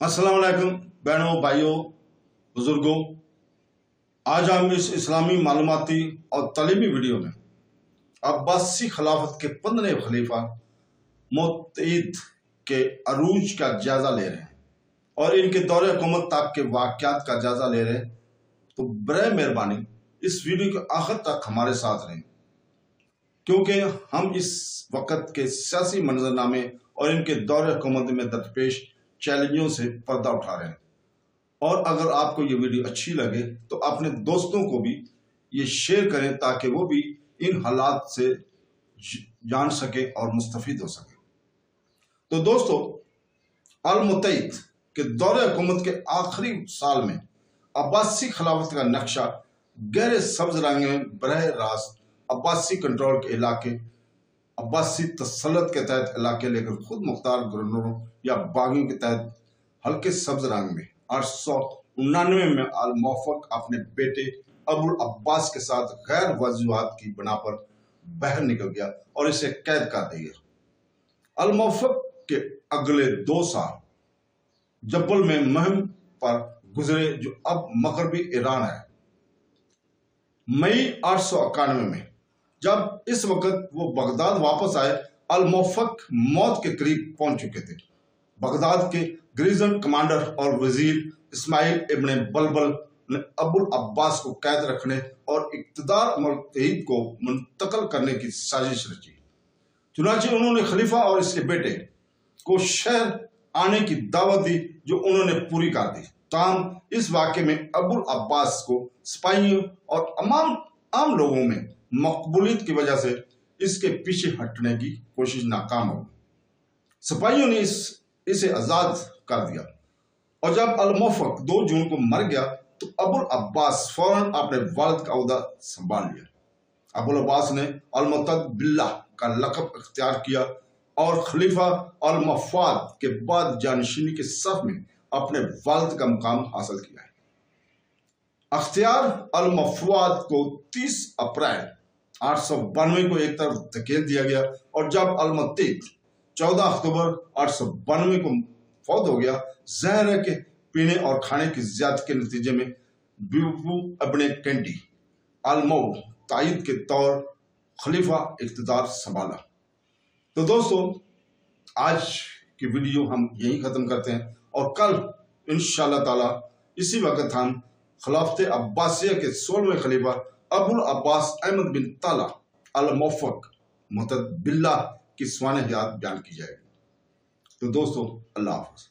अस्सलाम वालेकुम बहनों, भाइयों, बुजुर्गों। आज हम इस इस्लामी मालूमाती और तालीमी वीडियो में अब्बासी खिलाफत के 15वें खलीफा मुत्तईद के अरूज का जायजा ले रहे हैं और इनके दौरे हुकूमत तक के वाक़यात का जायजा ले रहे हैं। तो बराए मेहरबानी इस वीडियो के आखिर तक हमारे साथ रहें, क्योंकि हम इस वक्त के सियासी मंजरनामे और इनके दौरे हुकूमत में दरपेश चैलेंजों से पर्दा उठा रहे हैं। और अगर आपको ये वीडियो अच्छी लगे तो अपने दोस्तों को भी ये शेयर करें ताकि वो भी इन हालात से जान सके और मुस्तफीद हो सके। तो दोस्तों, अल मुत्तईद के दौरे हुकूमत के आखिरी साल में अब्बासी खिलाफत का नक्शा गहरे सब्ज रंग में बरह रास्त अब्बासी कंट्रोल के इलाके, अब्बासी तसल्लुत के तहत इलाके लेकर खुद मुख्तार गवर्नरों या बागियों के तहत हल्के सब्ज रंग में 899 में अल मौफक अपने बेटे अबुल अब्बास के साथ गैर वजूहात की बिना पर बाहर निकल गया और इसे कैद कर दिया। अल मौफक के अगले 2 साल जब्बल में मुहिम पर गुजरे, जो अब मगरबी ईरान है। मई 891 में जब इस वक्त वो बगदाद वापस आए, अल मौफक मौत के करीब पहुंच चुके थे। बगदाद के ग्रीजन कमांडर और वजीर इस्माइल इब्न बलबल ने अबुल अब्बास को कैद रखने और इक़्तिदार मुत्तईद को मुंतकिल करने की साजिश रची। चुनांचे उन्होंने खलीफा और इसके बेटे को शहर आने की दावत दी, जो उन्होंने पूरी कर दी। ताहम इस वाक़े में अबुल अब्बास को सिपाहियों और आम लोगों में मकबूलियत की वजह से इसके पीछे हटने की कोशिश नाकाम हो गई। सिपाहियों ने इसे आज़ाद कर दिया और जब अल मौफक 2 जून को मर गया तो अबुल अब्बास फौरन अपने वालिद का ओहदा संभाल लिया। अबुल अब्बास ने अल मुतद बिल्लाह का लक़ब इख्तियार किया और खलीफा अल मफाद के बाद जानशीनी के सफ में अपने वालिद का मुकाम हासिल किया है। अख्तियार अल मफवाद को 30 अप्रैल 892 को एक तरफ धकेल दिया गया और जब अल मुत्तईद 14 अक्टूबर 892 को फौत हो गया, ज़हर के पीने और खाने की ज़ियादती के नतीजे में बीबू इब्न कैंडी अल मुत्तईद के तौर खलीफा इक़्तिदार संभाला। तो दोस्तों, आज की वीडियो हम यहीं ख़त्म करते हैं और कल इंशाअल्लाह ताला इसी वक्त हम खिलाफत अब्बासिया के 16वें खलीफा अबुल अब्बास अहमद बिन ताला अल मौफक मुतद बिल्लाह की स्वान हयात बयान की जाएगी। तो दोस्तों, अल्लाह हाफ़िज़।